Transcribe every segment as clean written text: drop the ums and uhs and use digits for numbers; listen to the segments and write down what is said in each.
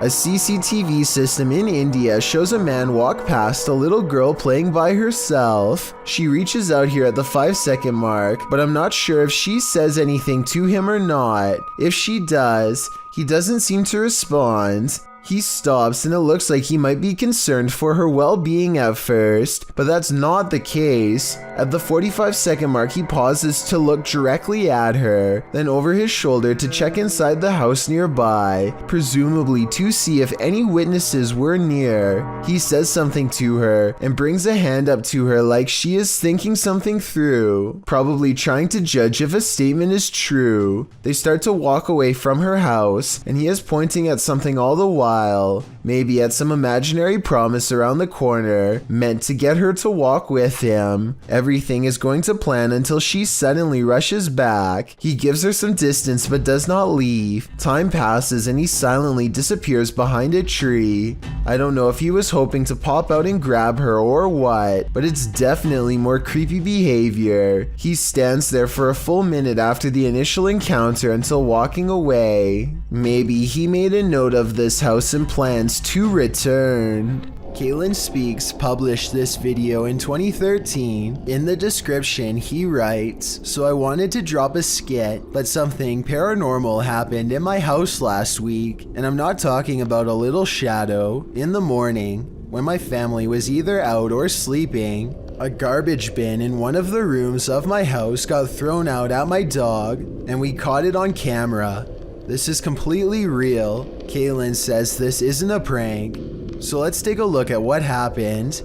A CCTV system in India shows a man walk past a little girl playing by herself. She reaches out here at the 5-second mark, but I'm not sure if she says anything to him or not. If she does, he doesn't seem to respond. He stops and it looks like he might be concerned for her well-being at first, but that's not the case. At the 45-second mark, he pauses to look directly at her, then over his shoulder to check inside the house nearby, presumably to see if any witnesses were near. He says something to her and brings a hand up to her like she is thinking something through, probably trying to judge if a statement is true. They start to walk away from her house, and he is pointing at something all the while. Maybe at some imaginary promise around the corner, meant to get her to walk with him. Everything is going to plan until she suddenly rushes back. He gives her some distance but does not leave. Time passes and he silently disappears behind a tree. I don't know if he was hoping to pop out and grab her or what, but it's definitely more creepy behavior. He stands there for a full minute after the initial encounter until walking away. Maybe he made a note of this house and plans to return. Kaylin Speaks published this video in 2013. In the description, he writes, "So I wanted to drop a skit, but something paranormal happened in my house last week, and I'm not talking about a little shadow. In the morning, when my family was either out or sleeping, a garbage bin in one of the rooms of my house got thrown out at my dog, and we caught it on camera. This is completely real." Kaylin says this isn't a prank. So let's take a look at what happened.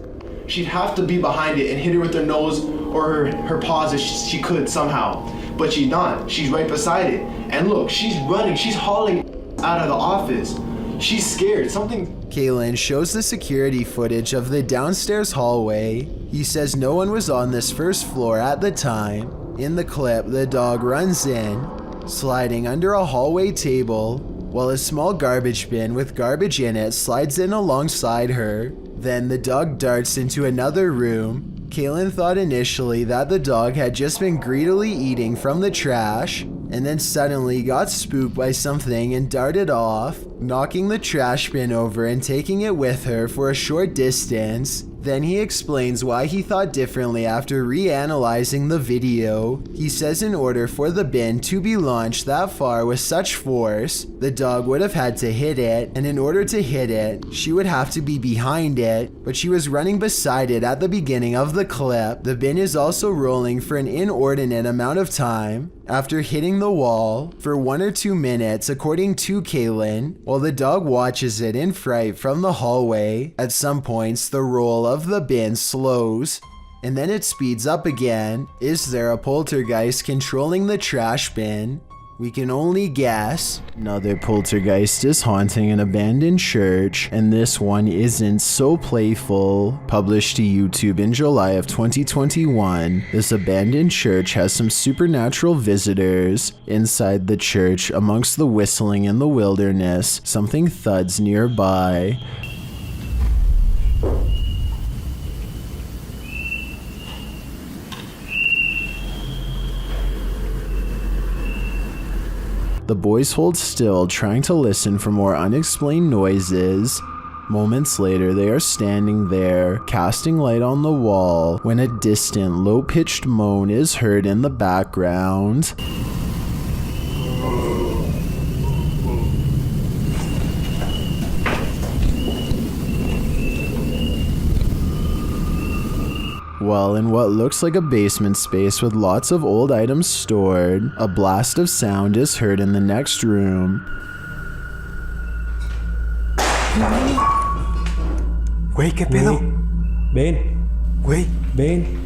She'd have to be behind it and hit her with her nose or her paws if she could somehow. But she's not. She's right beside it. And look, she's running. She's hauling out of the office. She's scared. Kaylin shows the security footage of the downstairs hallway. He says no one was on this first floor at the time. In the clip, the dog runs in, sliding under a hallway table, while a small garbage bin with garbage in it slides in alongside her. Then the dog darts into another room. Kaylin thought initially that the dog had just been greedily eating from the trash, and then suddenly got spooked by something and darted off, knocking the trash bin over and taking it with her for a short distance. Then he explains why he thought differently after reanalyzing the video. He says in order for the bin to be launched that far with such force, the dog would have had to hit it, and in order to hit it, she would have to be behind it, but she was running beside it at the beginning of the clip. The bin is also rolling for an inordinate amount of time after hitting the wall for 1 or 2 minutes, according to Kaylin, while the dog watches it in fright from the hallway. At some points, the roll of the bin slows, and then it speeds up again. Is there a poltergeist controlling the trash bin? We can only guess. Another poltergeist is haunting an abandoned church, and this one isn't so playful. Published to YouTube in July of 2021, this abandoned church has some supernatural visitors. Inside the church, amongst the whistling in the wilderness, something thuds nearby. The boys hold still, trying to listen for more unexplained noises. Moments later, they are standing there, casting light on the wall, when a distant, low-pitched moan is heard in the background. Well, in what looks like a basement space with lots of old items stored, a blast of sound is heard in the next room. Güey, ¿qué pedo? Ven. Güey. Ven.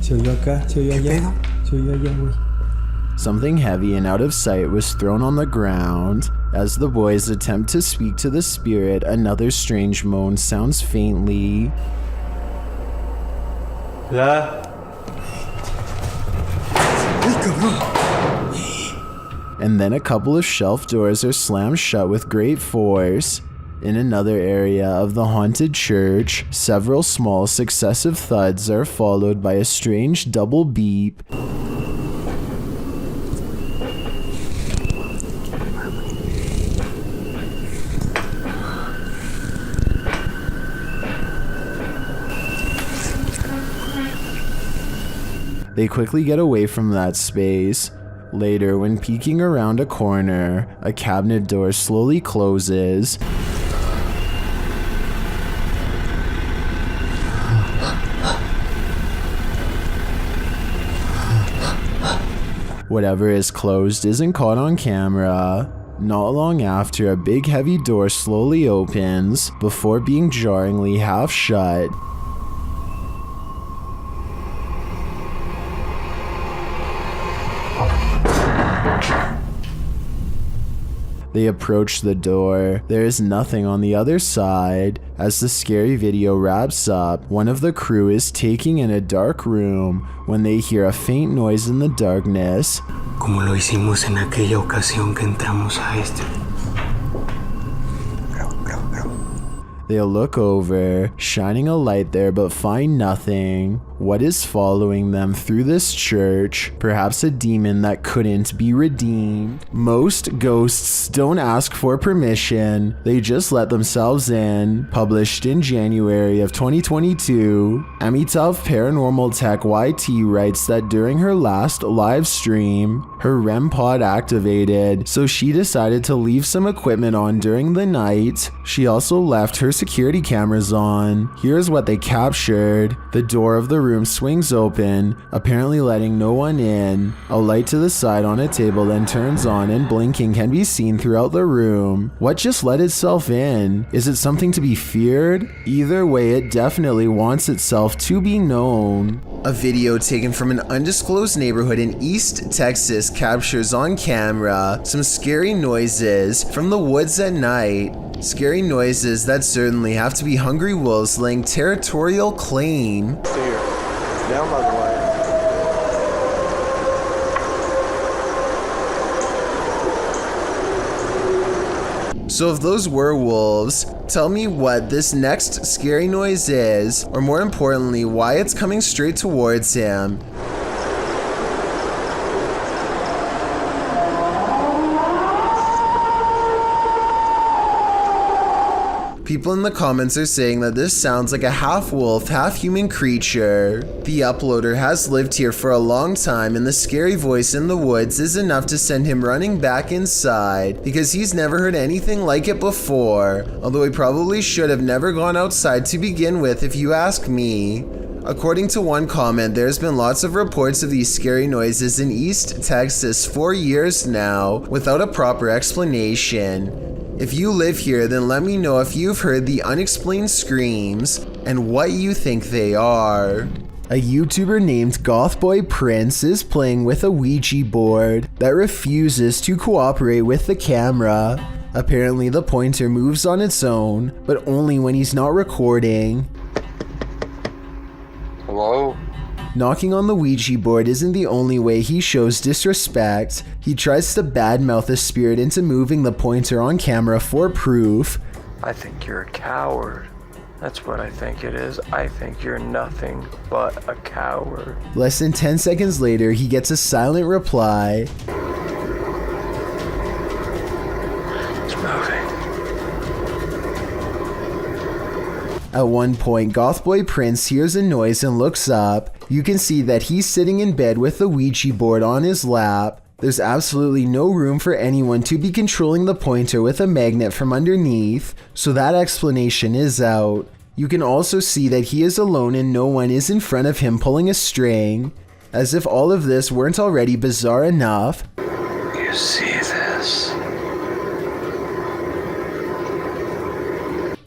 Se oyó acá, se oyó allá. Se oyó allá, güey. Something heavy and out of sight was thrown on the ground. As the boys attempt to speak to the spirit, another strange moan sounds faintly. Hola. And then a couple of shelf doors are slammed shut with great force. In another area of the haunted church, several small successive thuds are followed by a strange double beep. They quickly get away from that space. Later, when peeking around a corner, a cabinet door slowly closes. Whatever is closed isn't caught on camera. Not long after, a big heavy door slowly opens before being jarringly half shut. They approach the door. There is nothing on the other side. As the scary video wraps up, one of the crew is taking in a dark room when they hear a faint noise in the darkness. Como lo hicimos en aquella ocasión que entramos a este. They'll look over, shining a light there, but find nothing. What is following them through this church? Perhaps a demon that couldn't be redeemed. Most ghosts don't ask for permission, they just let themselves in. Published in January of 2022, Amitav Paranormal Tech YT writes that during her last live stream, her REM pod activated, so she decided to leave some equipment on during the night. She also left her security cameras on. Here's what they captured. The door of the room swings open, apparently letting no one in. A light to the side on a table then turns on and blinking can be seen throughout the room. What just let itself in? Is it something to be feared? Either way, it definitely wants itself to be known. A video taken from an undisclosed neighborhood in East Texas captures on camera some scary noises from the woods at night. Scary noises that certainly have to be hungry wolves laying territorial claim. Down by the way. So if those were wolves, tell me what this next scary noise is, or more importantly, why it's coming straight towards him. People in the comments are saying that this sounds like a half-wolf, half-human creature. The uploader has lived here for a long time, and the scary voice in the woods is enough to send him running back inside, because he's never heard anything like it before, although he probably should have never gone outside to begin with if you ask me. According to one comment, there's been lots of reports of these scary noises in East Texas for years now, without a proper explanation. If you live here, then let me know if you've heard the unexplained screams and what you think they are. A YouTuber named Gothboy Prince is playing with a Ouija board that refuses to cooperate with the camera. Apparently the pointer moves on its own, but only when he's not recording. Hello? Knocking on the Ouija board isn't the only way he shows disrespect. He tries to badmouth a spirit into moving the pointer on camera for proof. I think you're a coward. That's what I think it is. I think you're nothing but a coward. Less than 10 seconds later, he gets a silent reply. It's moving. At one point, Gothboy Prince hears a noise and looks up. You can see that he's sitting in bed with the Ouija board on his lap. There's absolutely no room for anyone to be controlling the pointer with a magnet from underneath, so that explanation is out. You can also see that he is alone and no one is in front of him pulling a string. As if all of this weren't already bizarre enough. You see this?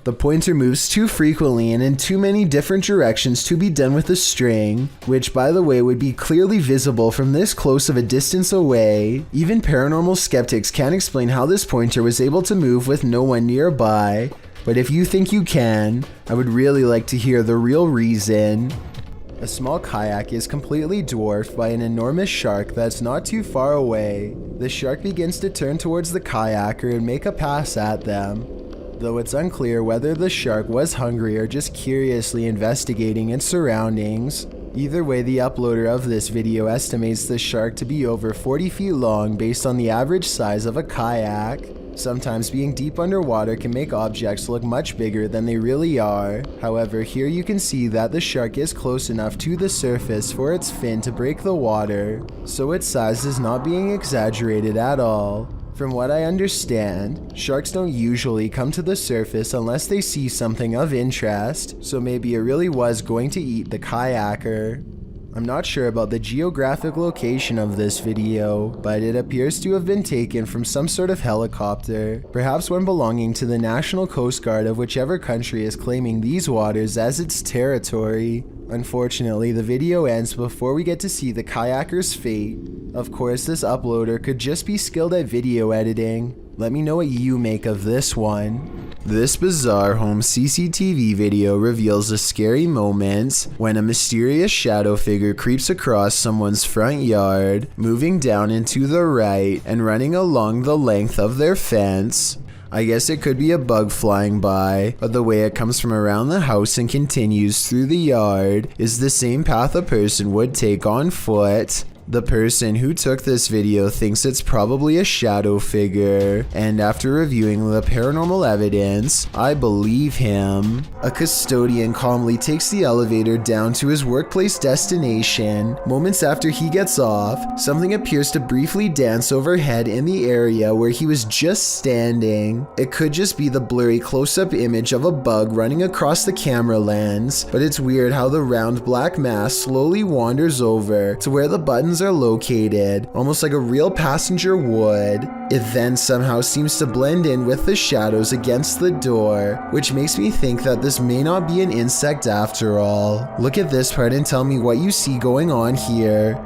The pointer moves too frequently and in too many different directions to be done with a string, which by the way would be clearly visible from this close of a distance away. Even paranormal skeptics can't explain how this pointer was able to move with no one nearby, but if you think you can, I would really like to hear the real reason. A small kayak is completely dwarfed by an enormous shark that's not too far away. The shark begins to turn towards the kayaker and make a pass at them. Though it's unclear whether the shark was hungry or just curiously investigating its surroundings. Either way, the uploader of this video estimates the shark to be over 40 feet long based on the average size of a kayak. Sometimes being deep underwater can make objects look much bigger than they really are. However, here you can see that the shark is close enough to the surface for its fin to break the water, so its size is not being exaggerated at all. From what I understand, sharks don't usually come to the surface unless they see something of interest, so maybe it really was going to eat the kayaker. I'm not sure about the geographic location of this video, but it appears to have been taken from some sort of helicopter, perhaps one belonging to the National Coast Guard of whichever country is claiming these waters as its territory. Unfortunately, the video ends before we get to see the kayaker's fate. Of course, this uploader could just be skilled at video editing. Let me know what you make of this one. This bizarre home CCTV video reveals a scary moment when a mysterious shadow figure creeps across someone's front yard, moving down and to the right and running along the length of their fence. I guess it could be a bug flying by, but the way it comes from around the house and continues through the yard is the same path a person would take on foot. The person who took this video thinks it's probably a shadow figure, and after reviewing the paranormal evidence, I believe him. A custodian calmly takes the elevator down to his workplace destination. Moments after he gets off, something appears to briefly dance overhead in the area where he was just standing. It could just be the blurry close-up image of a bug running across the camera lens, but it's weird how the round black mass slowly wanders over to where the buttons are located, almost like a real passenger would. It then somehow seems to blend in with the shadows against the door, which makes me think that this may not be an insect after all. Look at this part and tell me what you see going on here.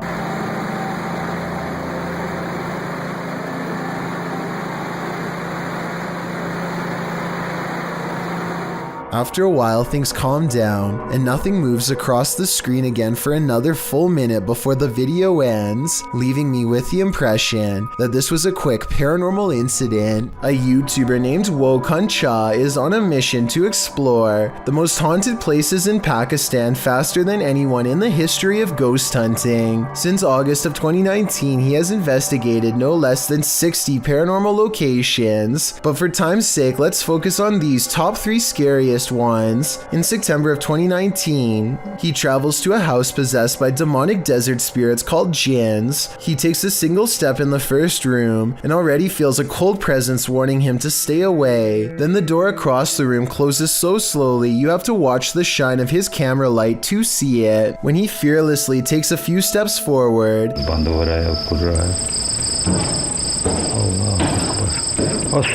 After a while, things calm down, and nothing moves across the screen again for another full minute before the video ends, leaving me with the impression that this was a quick paranormal incident. A YouTuber named Wokun Cha is on a mission to explore the most haunted places in Pakistan faster than anyone in the history of ghost hunting. Since August of 2019, he has investigated no less than 60 paranormal locations, but for time's sake, let's focus on these top 3 scariest ones. In September of 2019, he travels to a house possessed by demonic desert spirits called jinns. He takes a single step in the first room and already feels a cold presence warning him to stay away. Then the door across the room closes so slowly you have to watch the shine of his camera light to see it. When he fearlessly takes a few steps forward,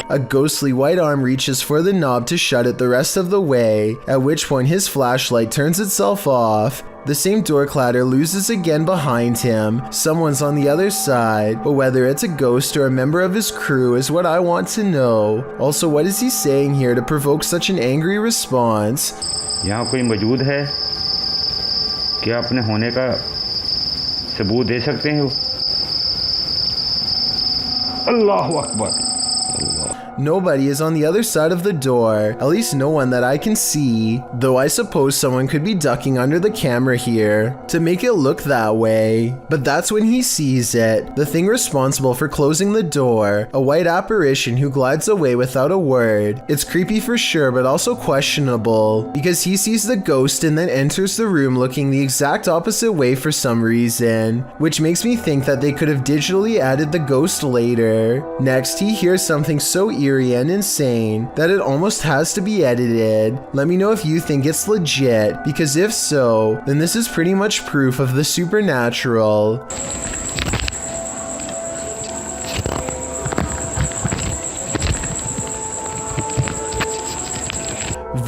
a ghostly white arm reaches for the knob to shut it the rest of the way, at which point his flashlight turns itself off. The same door clatter loses again behind him. Someone's on the other side, but whether it's a ghost or a member of his crew is what I want to know. Also, what is he saying here to provoke such an angry response? यहाँ कोई मौजूद है? क्या अपने होने का सबूत दे सकते हैं? अल्लाहु Akbar. Nobody is on the other side of the door, at least no one that I can see, though I suppose someone could be ducking under the camera here to make it look that way. But that's when he sees it, the thing responsible for closing the door, a white apparition who glides away without a word. It's creepy for sure, but also questionable, because he sees the ghost and then enters the room looking the exact opposite way for some reason, which makes me think that they could have digitally added the ghost later. Next, he hears something so eerie and insane that it almost has to be edited. Let me know if you think it's legit, because if so, then this is pretty much proof of the supernatural.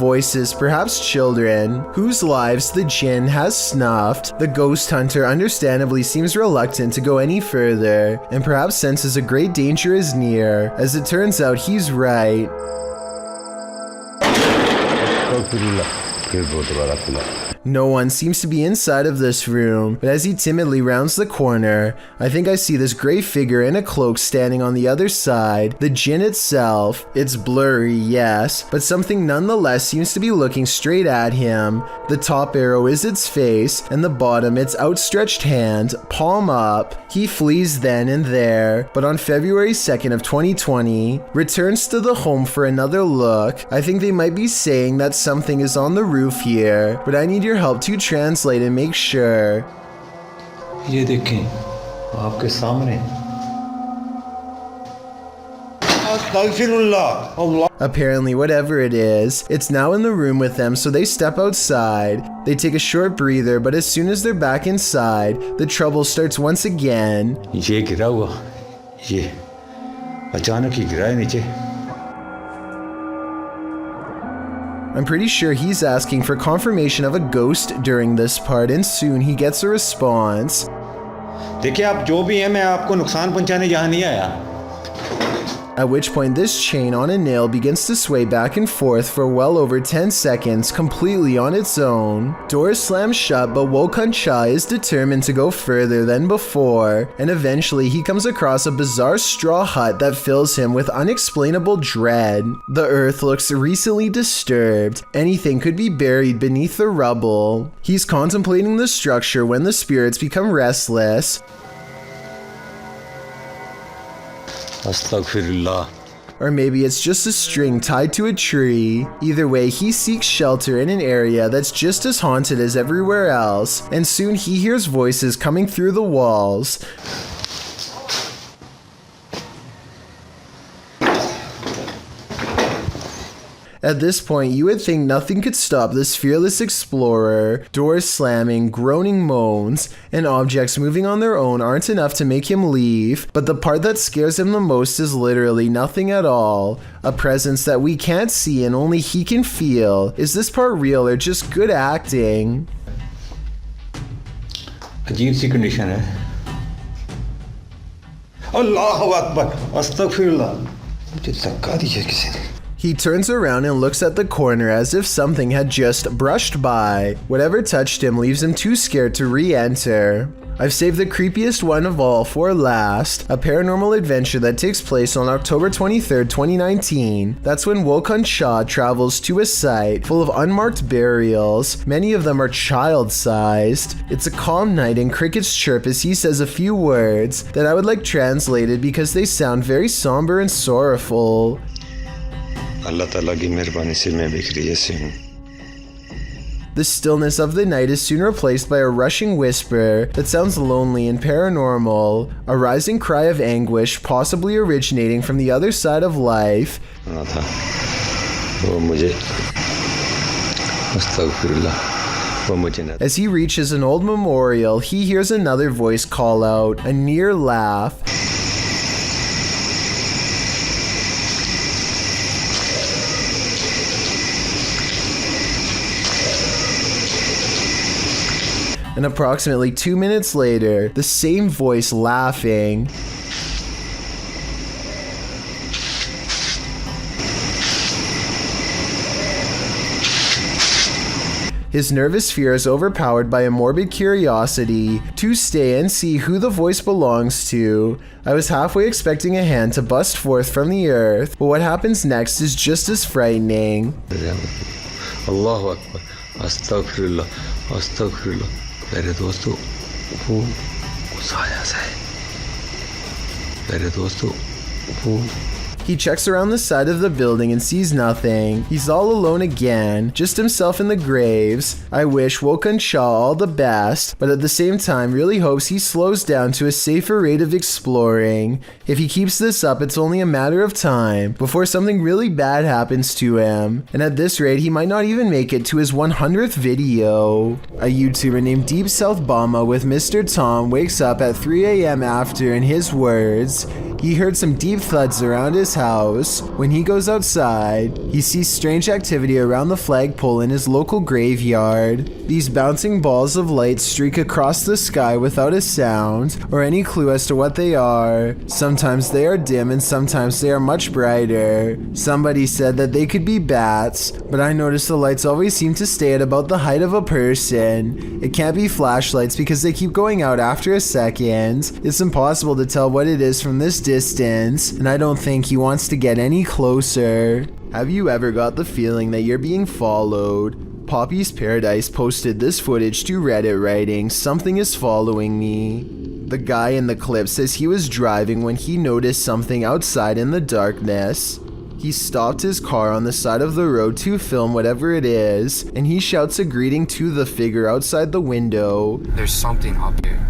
Voices, perhaps children, whose lives the jinn has snuffed. The ghost hunter understandably seems reluctant to go any further, and perhaps senses a great danger is near. As it turns out, he's right. No one seems to be inside of this room, but as he timidly rounds the corner, I think I see this gray figure in a cloak standing on the other side. The djinn itself, it's blurry, yes, but something nonetheless seems to be looking straight at him. The top arrow is its face, and the bottom its outstretched hand, palm up. He flees then and there, but on February 2nd of 2020, returns to the home for another look. I think they might be saying that something is on the roof here, but I need your help to translate and make sure. ये देखें आपके सामने Apparently, whatever it is, it's now in the room with them, so they step outside. They take a short breather, but as soon as they're back inside, the trouble starts once again. ये गिरा हुआ ये अचानक ही गिरा है नीचे I'm pretty sure he's asking for confirmation of a ghost during this part, and soon he gets a response. देखिए आप जो भी हैं मैं आपको नुकसान पहुंचाने यहाँ नहीं आया At which point this chain on a nail begins to sway back and forth for well over 10 seconds completely on its own. Doors slam shut, but Wokan Cha is determined to go further than before, and eventually he comes across a bizarre straw hut that fills him with unexplainable dread. The earth looks recently disturbed. Anything could be buried beneath the rubble. He's contemplating the structure when the spirits become restless. अस्तगफिरुल्लाह Or maybe it's just a string tied to a tree. Either way, he seeks shelter in an area that's just as haunted as everywhere else, and soon he hears voices coming through the walls. At this point, you would think nothing could stop this fearless explorer. Doors slamming, groaning moans, and objects moving on their own aren't enough to make him leave, but the part that scares him the most is literally nothing at all. A presence that we can't see and only he can feel. Is this part real or just good acting? अजीब सी condition है अल्लाहु अकबर अस्तगफिरुल्लाह मुझे धक्का दिया किसी ने He turns around and looks at the corner as if something had just brushed by. Whatever touched him leaves him too scared to re-enter. I've saved the creepiest one of all for last, a paranormal adventure that takes place on October 23rd, 2019. That's when Wokan Cha travels to a site full of unmarked burials. Many of them are child-sized. It's a calm night and crickets chirp as he says a few words that I would like translated because they sound very somber and sorrowful. अल्लाह ताला की मेहरबानी से मैं बिखरी ऐसे हूँ The stillness of the night is soon replaced by a rushing whisper that sounds lonely and paranormal, a rising cry of anguish possibly originating from the other side of life. था वो मुझे अस्तगफिरुल्लाह वो मुझे न As he reaches an old memorial, he hears another voice call out, a near laugh. And approximately 2 minutes later, the same voice laughing. His nervous fear is overpowered by a morbid curiosity to stay and see who the voice belongs to. I was halfway expecting a hand to bust forth from the earth, but what happens next is just as frightening. अल्लाहु अकबर अस्तगफिरुल्लाह अस्तगफिरुल्लाह मेरे दोस्तों वो साया से मेरे दोस्तों वो He checks around the side of the building and sees nothing. He's all alone again, just himself in the graves. I wish Wokan Cha all the best, but at the same time really hopes he slows down to a safer rate of exploring. If he keeps this up, it's only a matter of time before something really bad happens to him. And at this rate, he might not even make it to his 100th video. A YouTuber named Deep South Bama with Mr. Tom wakes up at 3 a.m. after, in his words, He heard some deep thuds around his house. When he goes outside, he sees strange activity around the flagpole in his local graveyard. These bouncing balls of light streak across the sky without a sound or any clue as to what they are. Sometimes they are dim and sometimes they are much brighter. Somebody said that they could be bats, but I noticed the lights always seem to stay at about the height of a person. It can't be flashlights because they keep going out after a second. It's impossible to tell what it is from this distance, and I don't think he wants to get any closer. Have you ever got the feeling that you're being followed? Poppy's Paradise posted this footage to Reddit writing, "Something is following me." The guy in the clip says he was driving when he noticed something outside in the darkness. He stopped his car on the side of the road to film whatever it is, and he shouts a greeting to the figure outside the window. There's something up here.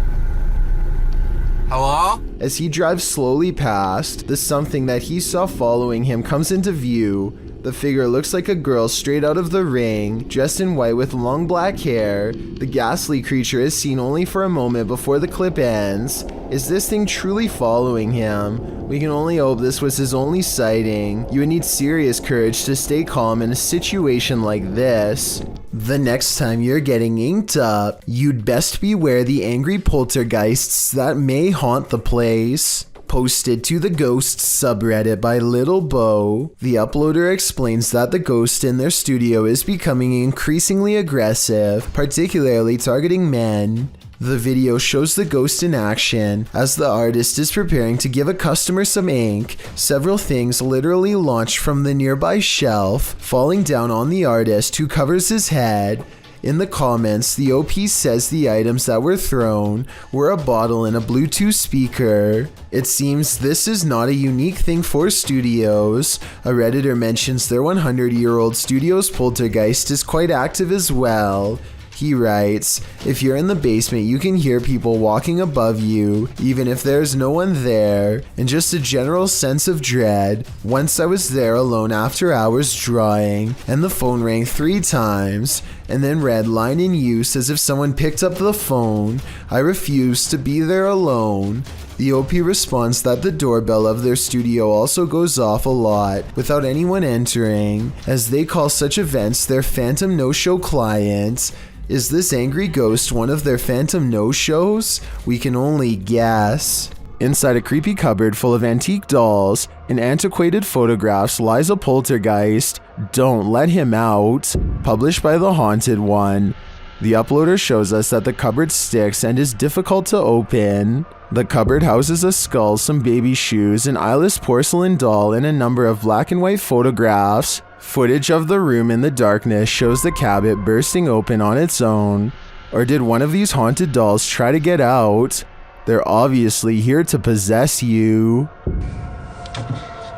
Hello? As he drives slowly past, the something that he saw following him comes into view. The figure looks like a girl straight out of The Ring, dressed in white with long black hair. The ghastly creature is seen only for a moment before the clip ends. Is this thing truly following him? We can only hope this was his only sighting. You would need serious courage to stay calm in a situation like this. The next time you're getting inked up, you'd best beware the angry poltergeists that may haunt the place. Posted to the Ghosts subreddit by Little Bo, the uploader explains that the ghost in their studio is becoming increasingly aggressive, particularly targeting men. The video shows the ghost in action as the artist is preparing to give a customer some ink. Several things literally launch from the nearby shelf, falling down on the artist, who covers his head. In the comments, the OP says the items that were thrown were a bottle and a Bluetooth speaker. It seems this is not a unique thing for studios. A Redditor mentions their 100-year-old studio's poltergeist is quite active as well. He writes, "If you're in the basement, you can hear people walking above you, even if there's no one there, and just a general sense of dread. Once I was there alone after hours drawing, and the phone rang 3 times, and then read line in use as if someone picked up the phone. I refused to be there alone." The OP responds that the doorbell of their studio also goes off a lot without anyone entering, as they call such events their phantom no-show clients. Is this angry ghost one of their phantom no-shows? We can only guess. Inside a creepy cupboard full of antique dolls and antiquated photographs lies a poltergeist. Don't let him out. Published by The Haunted One. The uploader shows us that the cupboard sticks and is difficult to open. The cupboard houses a skull, some baby shoes, an eyeless porcelain doll, and a number of black and white photographs. Footage of the room in the darkness shows the cabinet bursting open on its own. Or did one of these haunted dolls try to get out? They're obviously here to possess you.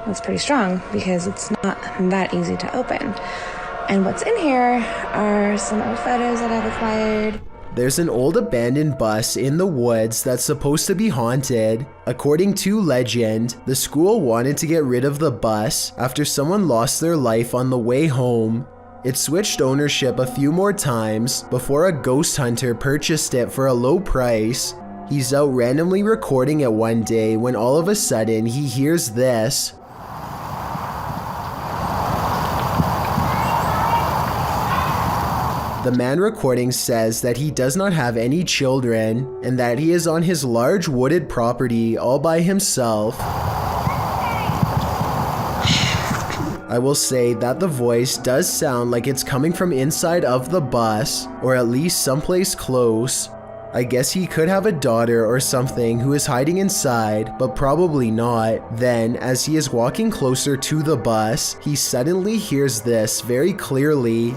That's pretty strong because it's not that easy to open. And what's in here are some old photos that I've acquired. There's an old abandoned bus in the woods that's supposed to be haunted. According to legend, the school wanted to get rid of the bus after someone lost their life on the way home. It switched ownership a few more times before a ghost hunter purchased it for a low price. He's out randomly recording it one day when all of a sudden he hears this. The man recording says that he does not have any children and that he is on his large wooded property all by himself. I will say that the voice does sound like it's coming from inside of the bus, or at least someplace close. I guess he could have a daughter or something who is hiding inside, but probably not. Then, as he is walking closer to the bus, he suddenly hears this very clearly.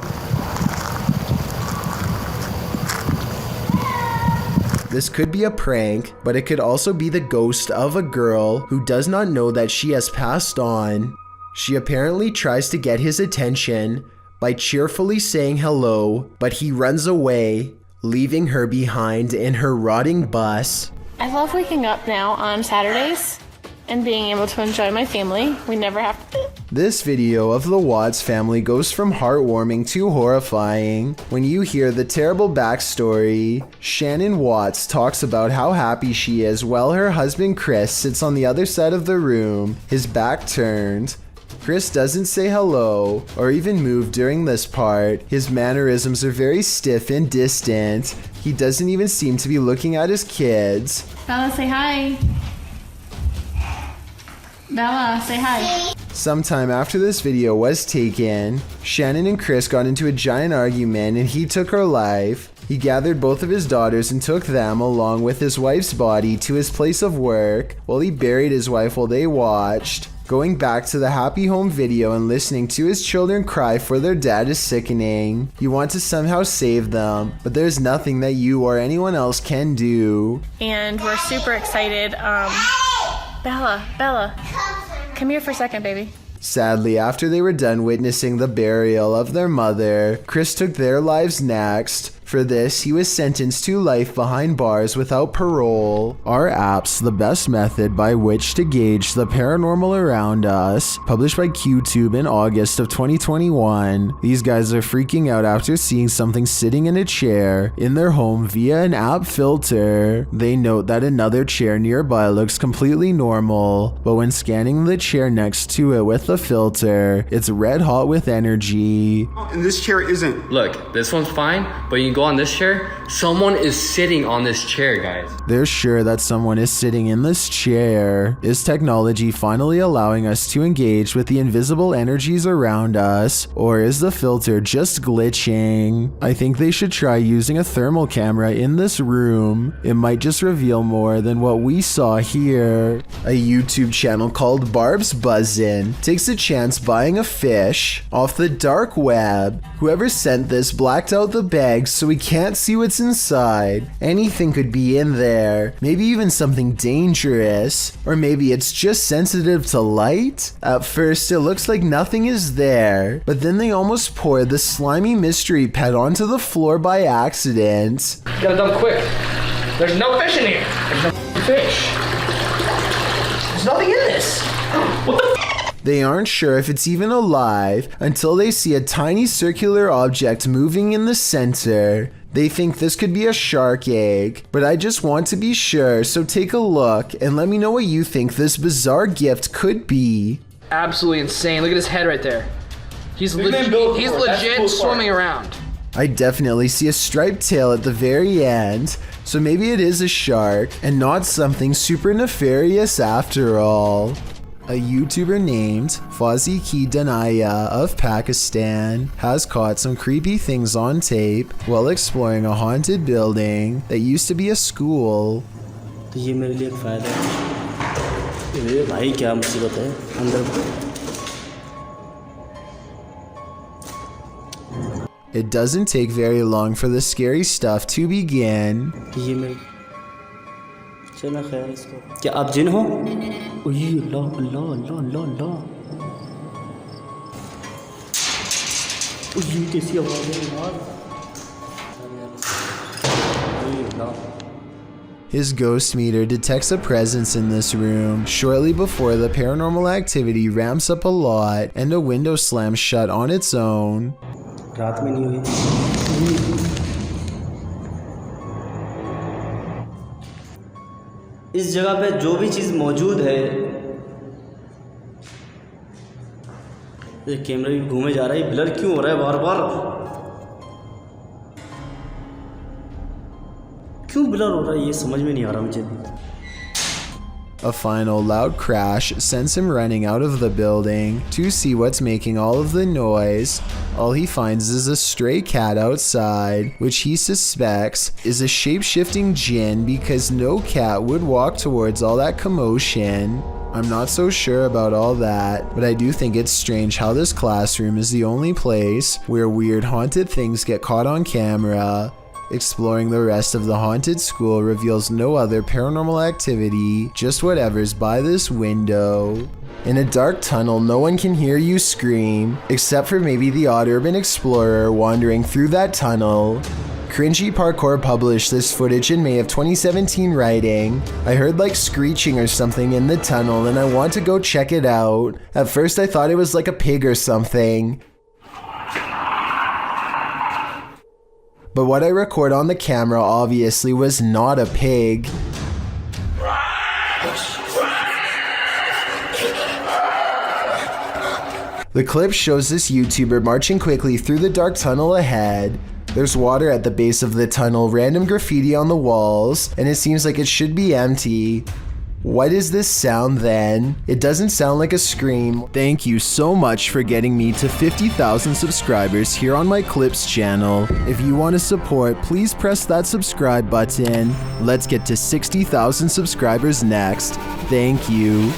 This could be a prank, but it could also be the ghost of a girl who does not know that she has passed on. She apparently tries to get his attention by cheerfully saying hello, but he runs away, leaving her behind in her rotting bus. I love waking up now on Saturdays and being able to enjoy my family. We never have to. This video of the Watts family goes from heartwarming to horrifying. When you hear the terrible backstory, Shannon Watts talks about how happy she is while her husband Chris sits on the other side of the room, his back turned. Chris doesn't say hello or even move during this part. His mannerisms are very stiff and distant. He doesn't even seem to be looking at his kids. Bella, say hi. Bella, say hi. Sometime after this video was taken, Shannon and Chris got into a giant argument and he took her life. He gathered both of his daughters and took them along with his wife's body to his place of work while he buried his wife while they watched. Going back to the happy home video and listening to his children cry for their dad is sickening. You want to somehow save them, but there's nothing that you or anyone else can do. And we're super excited. Bella, come here for a second, baby. Sadly, after they were done witnessing the burial of their mother, Chris took their lives next. For this, he was sentenced to life behind bars without parole. Are apps the best method by which to gauge the paranormal around us? Published by QTube in August of 2021. These guys are freaking out after seeing something sitting in a chair in their home via an app filter. They note that another chair nearby looks completely normal, but when scanning the chair next to it with the filter, it's red hot with energy. And this chair isn't. Look, this one's fine, but you go on this chair, someone is sitting on this chair, guys. They're sure that someone is sitting in this chair. Is technology finally allowing us to engage with the invisible energies around us, or is the filter just glitching? I think they should try using a thermal camera in this room. It might just reveal more than what we saw here. A YouTube channel called Barb's Buzzin' takes a chance buying a fish off the dark web. Whoever sent this blacked out the bag so we can't see what's inside. Anything could be in there. Maybe even something dangerous. Or maybe it's just sensitive to light? At first, it looks like nothing is there. But then they almost poured the slimy mystery pet onto the floor by accident. Get it done quick. There's no fish in here. There's no fish. There's nothing in this. What the They aren't sure if it's even alive until they see a tiny circular object moving in the center. They think this could be a shark egg, but I just want to be sure, so take a look and let me know what you think this bizarre gift could be. Absolutely insane. Look at his head right there. He's legit swimming around. I definitely see a striped tail at the very end, so maybe it is a shark and not something super nefarious after all. A YouTuber named Fauzi Ki Danaya of Pakistan has caught some creepy things on tape while exploring a haunted building that used to be a school. ये मेरे लिए एक फायदा है। ये भाई क्या मुसीबत है अंदर। It doesn't take very long for the scary stuff to begin. ये मेरे चला खैर इसको। क्या आप जिन हो? ओये अल्लाह अल्लाह अल्लाह अल्लाह अल्लाह। ओये कैसी आवाज़ है यार? ओये अल्लाह। His ghost meter detects a presence in this room shortly before the paranormal activity ramps up a lot and a window slams shut on its own. रात में नहीं हुई। इस जगह पे जो भी चीज़ मौजूद है, ये कैमरा भी घूमे जा रहा है, ब्लर क्यों हो रहा है बार बार? क्यों ब्लर हो रहा है ये समझ में नहीं आ रहा मुझे। A final loud crash sends him running out of the building to see what's making all of the noise. All he finds is a stray cat outside, which he suspects is a shape-shifting jinn because no cat would walk towards all that commotion. I'm not so sure about all that, but I do think it's strange how this classroom is the only place where weird haunted things get caught on camera. Exploring the rest of the haunted school reveals no other paranormal activity, just whatever's by this window. In a dark tunnel, no one can hear you scream, except for maybe the odd urban explorer wandering through that tunnel. Cringy Parkour published this footage in May of 2017 writing, "I heard like screeching or something in the tunnel and I want to go check it out. At first I thought it was like a pig or something. But what I record on the camera obviously was not a pig." The clip shows this YouTuber marching quickly through the dark tunnel ahead. There's water at the base of the tunnel, random graffiti on the walls, and it seems like it should be empty. What is this sound then? It doesn't sound like a scream. Thank you so much for getting me to 50,000 subscribers here on my Clips channel. If you want to support, please press that subscribe button. Let's get to 60,000 subscribers next. Thank you.